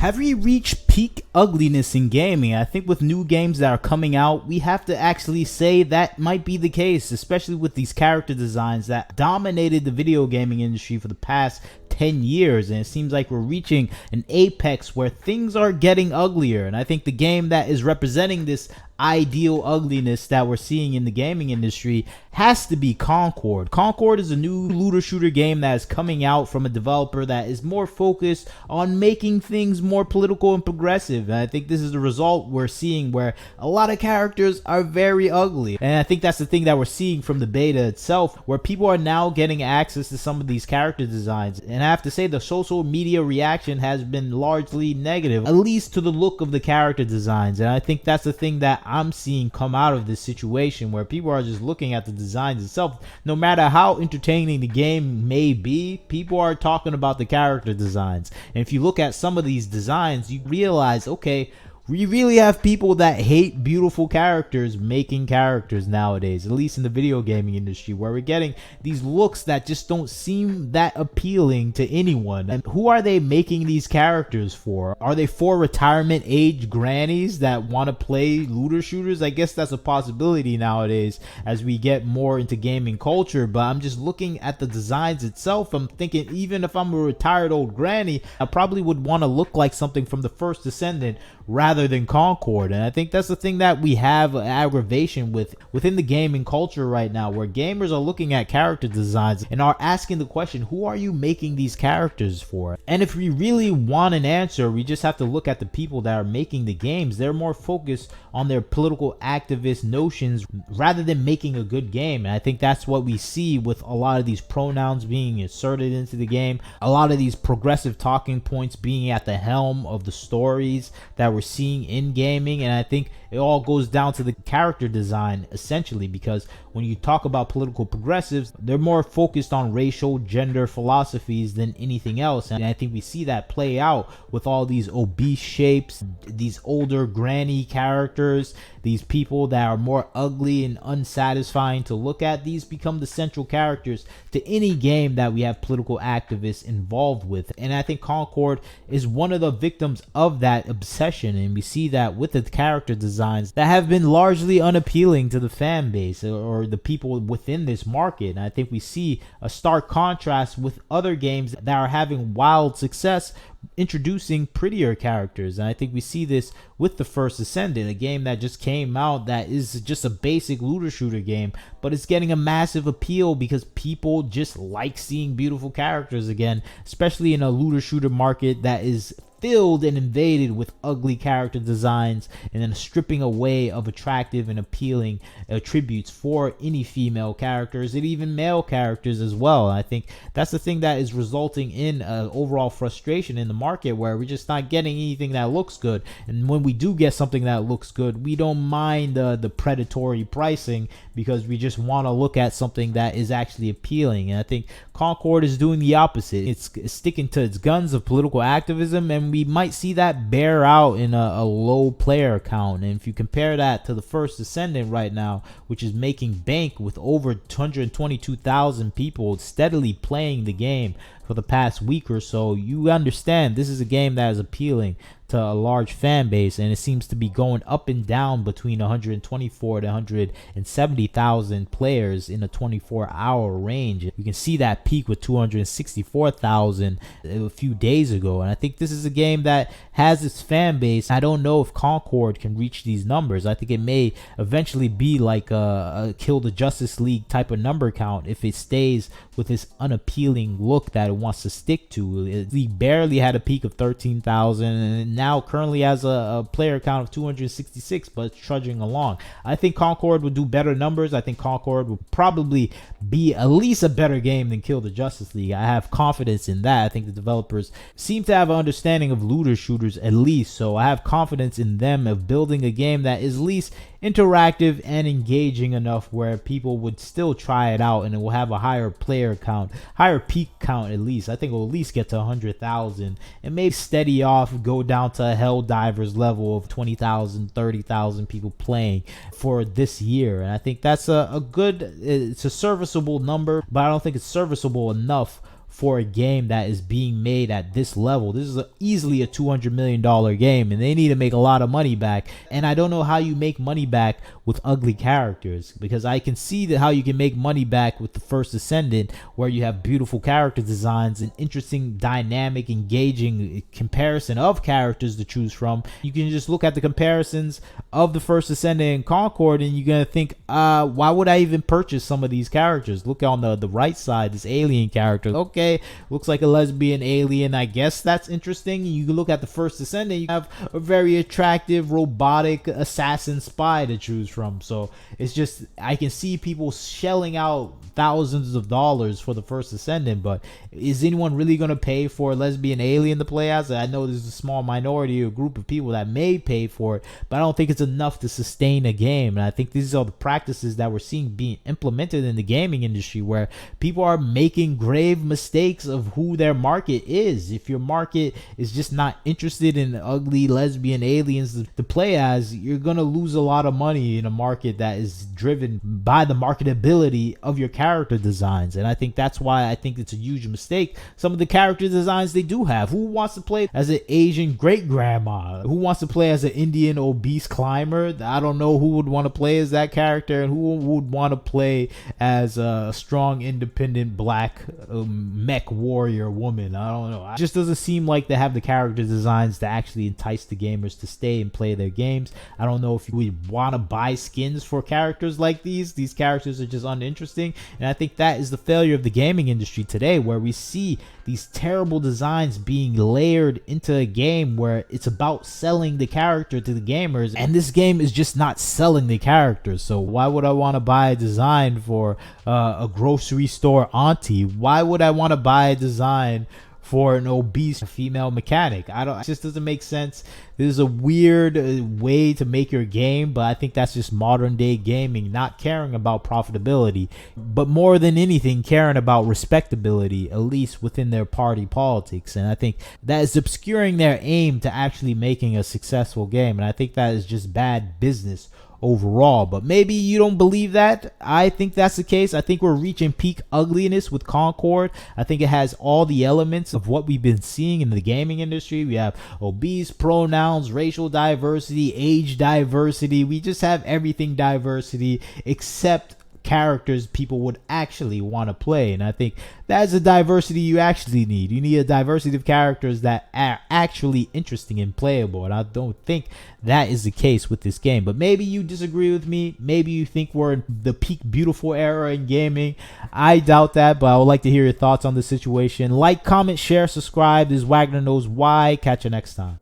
Have we reached peak ugliness in gaming? I think with new games that are coming out, we have to actually say that might be the case, especially with these character designs that dominated the video gaming industry for the past 10 years, and it seems like we're reaching an apex where things are getting uglier. And I think the game that is representing this ideal ugliness that we're seeing in the gaming industry has to be Concord. Concord is a new looter shooter game that is coming out from a developer that is more focused on making things more political and progressive, and I think this is the result we're seeing, where a lot of characters are very ugly. And I think that's the thing that we're seeing from the beta itself, where people are now getting access to some of these character designs, and I have to say the social media reaction has been largely negative, at least to the look of the character designs. And I think that's the thing that I'm seeing come out of this situation, where people are just looking at the designs itself. No matter how entertaining the game may be, people are talking about the character designs. And if you look at some of these designs, you realize, okay, we really have people that hate beautiful characters making characters nowadays, at least in the video gaming industry, where we're getting these looks that just don't seem that appealing to anyone. And who are they making these characters for? Are they for retirement age grannies that want to play looter shooters? I guess that's a possibility nowadays as we get more into gaming culture, but I'm just looking at the designs itself. I'm thinking, even if I'm a retired old granny, I probably would want to look like something from the first Descendant rather than Concord. And I think that's the thing that we have aggravation within the gaming culture right now, where gamers are looking at character designs and are asking the question, who are you making these characters for? And if we really want an answer, we just have to look at the people that are making the games. They're more focused on their political activist notions rather than making a good game. And I think that's what we see with a lot of these pronouns being inserted into the game, a lot of these progressive talking points being at the helm of the stories that we're seeing in gaming. And I think it all goes down to the character design essentially, because when you talk about political progressives, they're more focused on racial, gender philosophies than anything else. And I think we see that play out with all these obese shapes, these older granny characters, these people that are more ugly and unsatisfying to look at. These become the central characters to any game that we have political activists involved with. And I think Concord is one of the victims of that obsession, and we see that with the character designs that have been largely unappealing to the fan base or the people within this market. And I think we see a stark contrast with other games that are having wild success introducing prettier characters. And I think we see this with the first Ascendant, a game that just came out that is just a basic looter shooter game, but it's getting a massive appeal because people just like seeing beautiful characters again, especially in a looter shooter market that is filled and invaded with ugly character designs, and then stripping away of attractive and appealing attributes for any female characters and even male characters as well. And I think that's the thing that is resulting in overall frustration in the market, where we're just not getting anything that looks good. And when we do get something that looks good, we don't mind the predatory pricing, because we just want to look at something that is actually appealing. And I think Concord is doing the opposite. It's sticking to its guns of political activism, and we might see that bear out in a low player count. And if you compare that to the first Ascendant right now, which is making bank with over 222,000 people steadily playing the game for the past week or so, you understand this is a game that is appealing to a large fan base, and it seems to be going up and down between 124 to 170,000 players in a 24-hour range. You can see that peak with 264,000 a few days ago, and I think this is a game that has its fan base. I don't know if Concord can reach these numbers. I think it may eventually be like a Kill the Justice League type of number count if it stays with this unappealing look that it wants to stick to. It barely had a peak of 13,000, and now currently has a player count of 266, but it's trudging along. I think Concord would do better numbers. I think Concord will probably be at least a better game than Kill the Justice League. I have confidence in that. I think the developers seem to have an understanding of looter shooters at least, so I have confidence in them of building a game that is at least interactive and engaging enough where people would still try it out, and it will have a higher player count, higher peak count at least. I think it will at least get to 100,000 and maybe steady off, go down to a Helldivers level of 20,000, 30,000 people playing for this year. And I think that's a good, it's a serviceable number, but I don't think it's serviceable enough for a game that is being made at this level. This is easily a $200 million game, and they need to make a lot of money back. And I don't know how you make money back with ugly characters, because I can see that how you can make money back with the First Ascendant, where you have beautiful character designs and interesting, dynamic, engaging comparison of characters to choose from. You can just look at the comparisons of the First Ascendant and Concord, and you're gonna think, why would I even purchase some of these characters? Look on the right side, this alien character. Okay, looks like a lesbian alien. I guess that's interesting. You can look at the First Ascendant, you have a very attractive robotic assassin spy to choose from. So it's just, I can see people shelling out thousands of dollars for the First Ascendant, but is anyone really going to pay for a lesbian alien to play as? I know there's a small minority or group of people that may pay for it, but I don't think it's enough to sustain a game. And I think these are the practices that we're seeing being implemented in the gaming industry, where people are making grave mistakes of who their market is. If your market is just not interested in ugly lesbian aliens to play as, you're going to lose a lot of money in a market that is driven by the marketability of your character designs. And I think that's why I think it's a huge mistake. Some of the character designs they do have. Who wants to play as an Asian great grandma? Who wants to play as an Indian obese climber? I don't know who would want to play as that character, and who would want to play as a strong, independent black mech warrior woman. I don't know. It just doesn't seem like they have the character designs to actually entice the gamers to stay and play their games. I don't know if you would want to buy skins for characters like these. These characters are just uninteresting, and I think that is the failure of the gaming industry today, where we see these terrible designs being layered into a game where it's about selling the character to the gamers, and this game is just not selling the characters. So why would I want to buy a design for a grocery store auntie? Why would I want to buy a design for an obese female mechanic? It just doesn't make sense. This is a weird way to make your game, but I think that's just modern day gaming, not caring about profitability, but more than anything caring about respectability, at least within their party politics. And I think that is obscuring their aim to actually making a successful game, and I think that is just bad business overall. But maybe you don't believe that. I think that's the case. I think we're reaching peak ugliness with Concord. I think it has all the elements of what we've been seeing in the gaming industry. We have obese pronouns, racial diversity, age diversity. We just have everything diversity except characters people would actually want to play. And I think that's a diversity you actually need. You need a diversity of characters that are actually interesting and playable, and I don't think that is the case with this game. But maybe you disagree with me. Maybe you think we're in the peak beautiful era in gaming. I doubt that, but I would like to hear your thoughts on the situation. Like, comment, share, subscribe. This is Wagner Knows Why. Catch you next time.